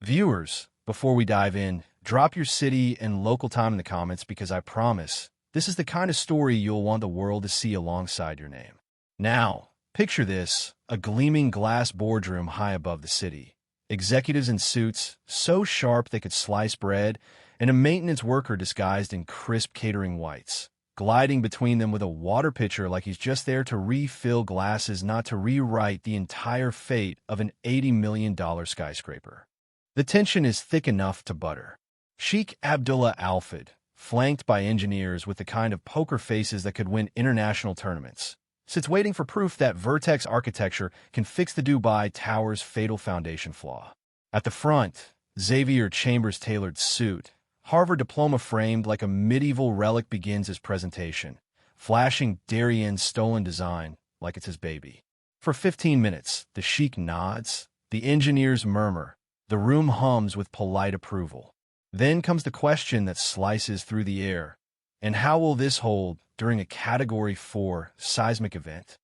Viewers, before we dive in, drop your city and local time in the comments because I promise this is the kind of story you'll want the world to see alongside your name. Now, picture this, a gleaming glass boardroom high above the city. Executives in suits, so sharp they could slice bread, and a maintenance worker disguised in crisp catering whites, gliding between them with a water pitcher like he's just there to refill glasses, not to rewrite the entire fate of an $80 million skyscraper. The tension is thick enough to butter. Sheikh Abdullah Al-Fayed, flanked by engineers with the kind of poker faces that could win international tournaments, sits waiting for proof that Vertex architecture can fix the Dubai Tower's fatal foundation flaw. At the front, Xavier Chambers' tailored suit, Harvard diploma framed like a medieval relic, begins his presentation, flashing Darien's stolen design like it's his baby. For 15 minutes, the Sheikh nods, the engineers murmur, the room hums with polite approval. Then comes the question that slices through the air. And how will this hold during a Category 4 seismic event?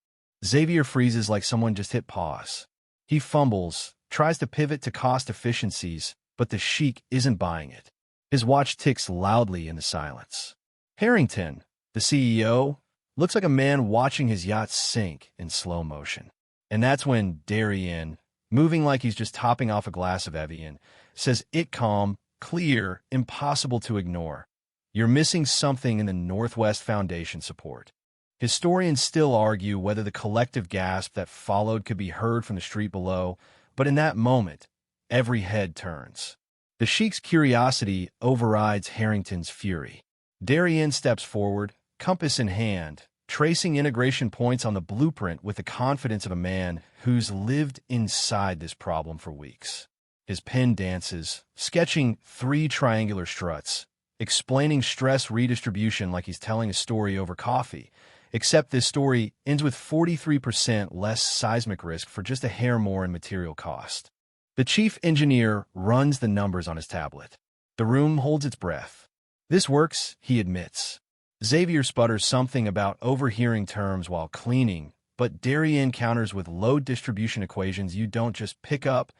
Xavier freezes like someone just hit pause. He fumbles, tries to pivot to cost efficiencies, but the Sheikh isn't buying it. His watch ticks loudly in the silence. Harrington, the CEO, looks like a man watching his yacht sink in slow motion. And that's when Darien, moving like he's just topping off a glass of Evian, says it calm, clear, impossible to ignore. You're missing something in the Northwest Foundation support. Historians still argue whether the collective gasp that followed could be heard from the street below, but in that moment, every head turns. The Sheikh's curiosity overrides Harrington's fury. Darien steps forward, compass in hand, tracing integration points on the blueprint with the confidence of a man who's lived inside this problem for weeks. His pen dances, sketching 3 triangular struts, explaining stress redistribution like he's telling a story over coffee, except this story ends with 43% less seismic risk for just a hair more in material cost. The chief engineer runs the numbers on his tablet. The room holds its breath. This works, he admits. Xavier sputters something about overhearing terms while cleaning, but Darien counters with load distribution equations you don't just pick up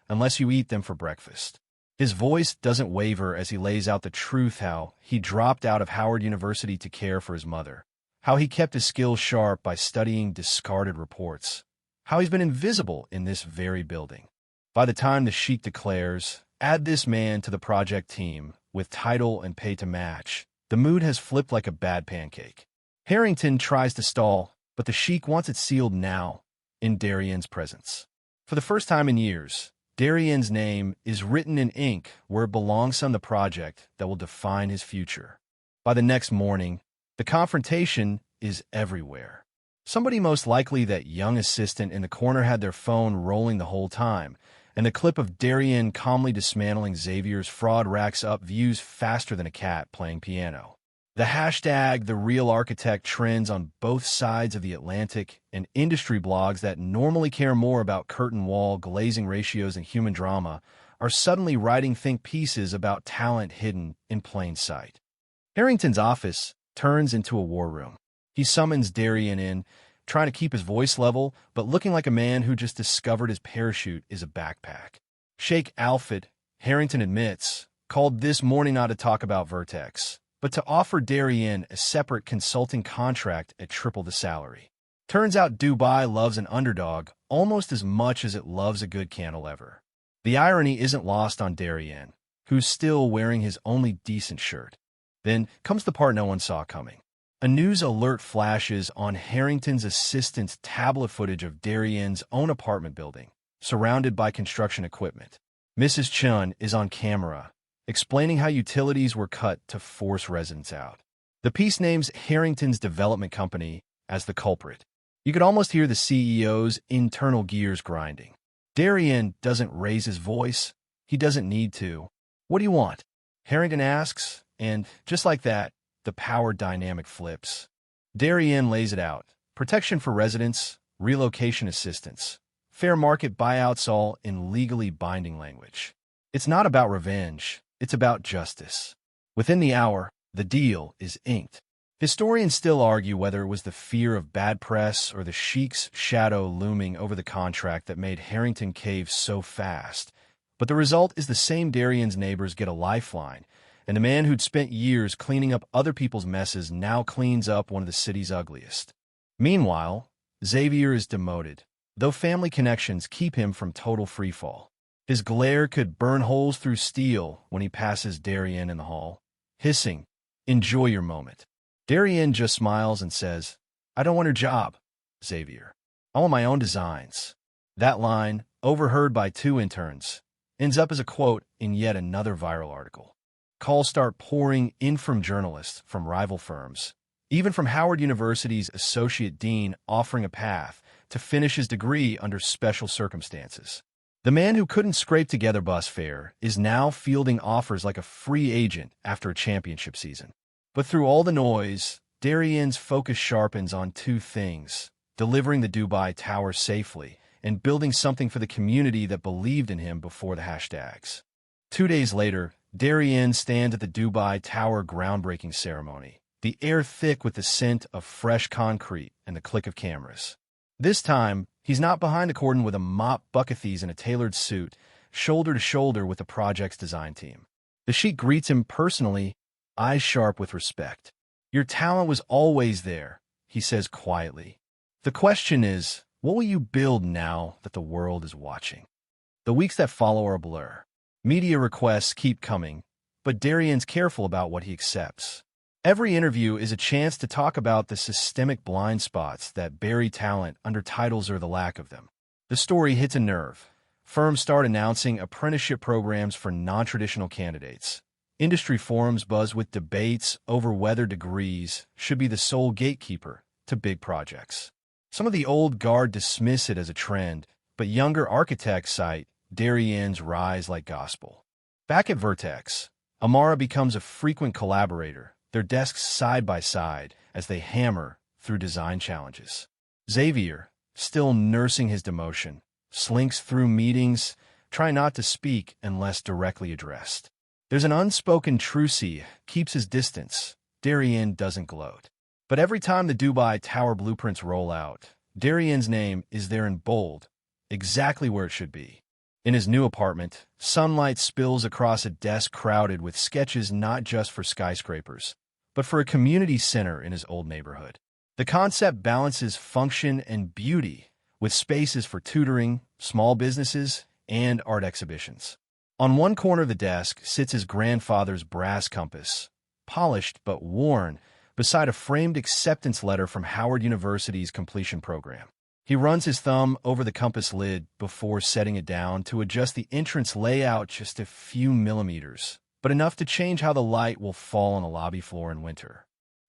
unless you eat them for breakfast. His voice doesn't waver as he lays out the truth: how he dropped out of Howard University to care for his mother, how he kept his skills sharp by studying discarded reports, how he's been invisible in this very building. By the time the Sheikh declares, "Add this man to the project team," with title and pay to match, the mood has flipped like a bad pancake. Harrington tries to stall, but the Sheikh wants it sealed now, in Darien's presence. For the first time in years, Darien's name is written in ink where it belongs on the project that will define his future. By the next morning, the confrontation is everywhere. Somebody, most likely that young assistant in the corner, had their phone rolling the whole time, and the clip of Darien calmly dismantling Xavier's fraud racks up views faster than a cat playing piano. The hashtag #TheRealArchitect trends on both sides of the Atlantic, and industry blogs that normally care more about curtain wall glazing ratios and human drama are suddenly writing think pieces about talent hidden in plain sight. Harrington's office turns into a war room. He summons Darien in, trying to keep his voice level, but looking like a man who just discovered his parachute is a backpack. Sheikh Al-Fayed, Harrington admits, called this morning not to talk about Vertex, but to offer Darien a separate consulting contract at triple the salary. Turns out Dubai loves an underdog almost as much as it loves a good cantilever. The irony isn't lost on Darien, who's still wearing his only decent shirt. Then comes the part no one saw coming. A news alert flashes on Harrington's assistant's tablet footage of Darien's own apartment building, surrounded by construction equipment. Mrs. Chun is on camera, explaining how utilities were cut to force residents out. The piece names Harrington's development company as the culprit. You could almost hear the CEO's internal gears grinding. Darien doesn't raise his voice. He doesn't need to. "What do you want?" Harrington asks, and just like that, the power dynamic flips. Darien lays it out: protection for residents, relocation assistance, fair market buyouts, all in legally binding language. It's not about revenge, it's about justice. Within the hour, the deal is inked. Historians still argue whether it was the fear of bad press or the Sheikh's shadow looming over the contract that made Harrington cave so fast, But the result is the same. Darian's neighbors get a lifeline, and the man who'd spent years cleaning up other people's messes now cleans up one of the city's ugliest. Meanwhile, Xavier is demoted, though family connections keep him from total freefall. His glare could burn holes through steel when he passes Darian in the hall, hissing, "Enjoy your moment." Darian just smiles and says, "I don't want your job, Xavier. I want my own designs." That line, overheard by 2 interns, ends up as a quote in yet another viral article. Calls start pouring in from journalists from rival firms, even from Howard University's associate dean offering a path to finish his degree under special circumstances. The man who couldn't scrape together bus fare is now fielding offers like a free agent after a championship season. But through all the noise, Darian's focus sharpens on 2 things: delivering the Dubai Tower safely and building something for the community that believed in him before the hashtags. 2 days later, Darian stands at the Dubai Tower groundbreaking ceremony, the air thick with the scent of fresh concrete and the click of cameras. This time, he's not behind the curtain with a mop buckethies in a tailored suit, shoulder to shoulder with the project's design team. The sheik greets him personally, eyes sharp with respect. "Your talent was always there," he says quietly. "The question is, what will you build now that the world is watching?" The weeks that follow are a blur. Media requests keep coming, but Darian's careful about what he accepts. Every interview is a chance to talk about the systemic blind spots that bury talent under titles or the lack of them. The story hits a nerve. Firms start announcing apprenticeship programs for non-traditional candidates. Industry forums buzz with debates over whether degrees should be the sole gatekeeper to big projects. Some of the old guard dismiss it as a trend, but younger architects cite Darian's rise like gospel. Back at Vertex, Amara becomes a frequent collaborator, their desks side by side as they hammer through design challenges. Xavier, still nursing his demotion, slinks through meetings, trying not to speak unless directly addressed. There's an unspoken truce, keeps his distance. Darian doesn't gloat. But every time the Dubai Tower blueprints roll out, Darian's name is there in bold, exactly where it should be. In his new apartment, sunlight spills across a desk crowded with sketches not just for skyscrapers, but for a community center in his old neighborhood. The concept balances function and beauty with spaces for tutoring, small businesses, and art exhibitions. On one corner of the desk sits his grandfather's brass compass, polished but worn, beside a framed acceptance letter from Howard University's completion program. He runs his thumb over the compass lid before setting it down to adjust the entrance layout just a few millimeters, but enough to change how the light will fall on the lobby floor in winter.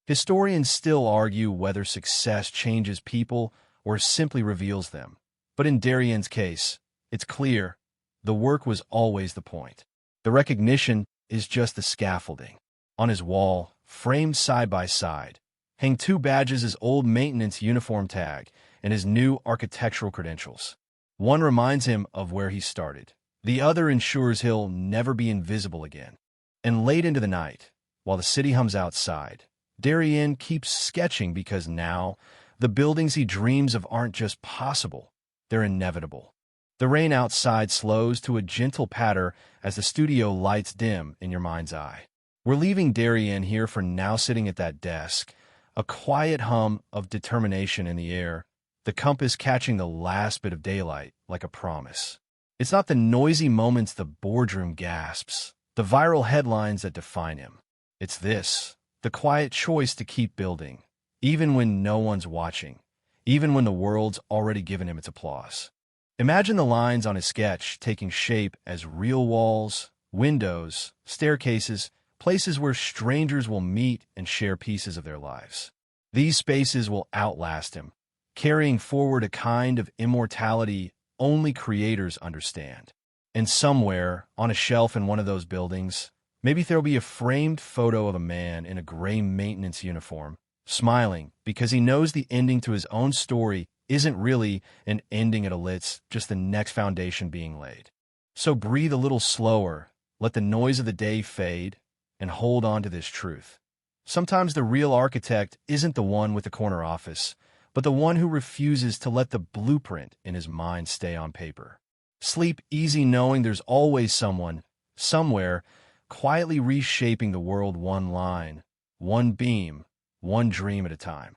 Historians still argue whether success changes people or simply reveals them. But in Darian's case, it's clear the work was always the point. The recognition is just the scaffolding. On his wall, framed side by side, hang 2 badges: his old maintenance uniform tag and his new architectural credentials. One reminds him of where he started. The other ensures he'll never be invisible again. And late into the night, while the city hums outside, Darian keeps sketching because now the buildings he dreams of aren't just possible, they're inevitable. The rain outside slows to a gentle patter as the studio lights dim in your mind's eye. We're leaving Darian here for now, sitting at that desk, a quiet hum of determination in the air, the compass catching the last bit of daylight like a promise. It's not the noisy moments, the boardroom gasps, the viral headlines that define him. It's this, the quiet choice to keep building, even when no one's watching, even when the world's already given him its applause. Imagine the lines on his sketch taking shape as real walls, windows, staircases, places where strangers will meet and share pieces of their lives. These spaces will outlast him, carrying forward a kind of immortality only creators understand. And somewhere, on a shelf in one of those buildings, maybe there'll be a framed photo of a man in a gray maintenance uniform, smiling because he knows the ending to his own story isn't really an ending at a lit's, just the next foundation being laid. So breathe a little slower, let the noise of the day fade, and hold on to this truth. Sometimes the real architect isn't the one with the corner office, but the one who refuses to let the blueprint in his mind stay on paper. Sleep easy knowing there's always someone, somewhere, quietly reshaping the world one line, one beam, one dream at a time.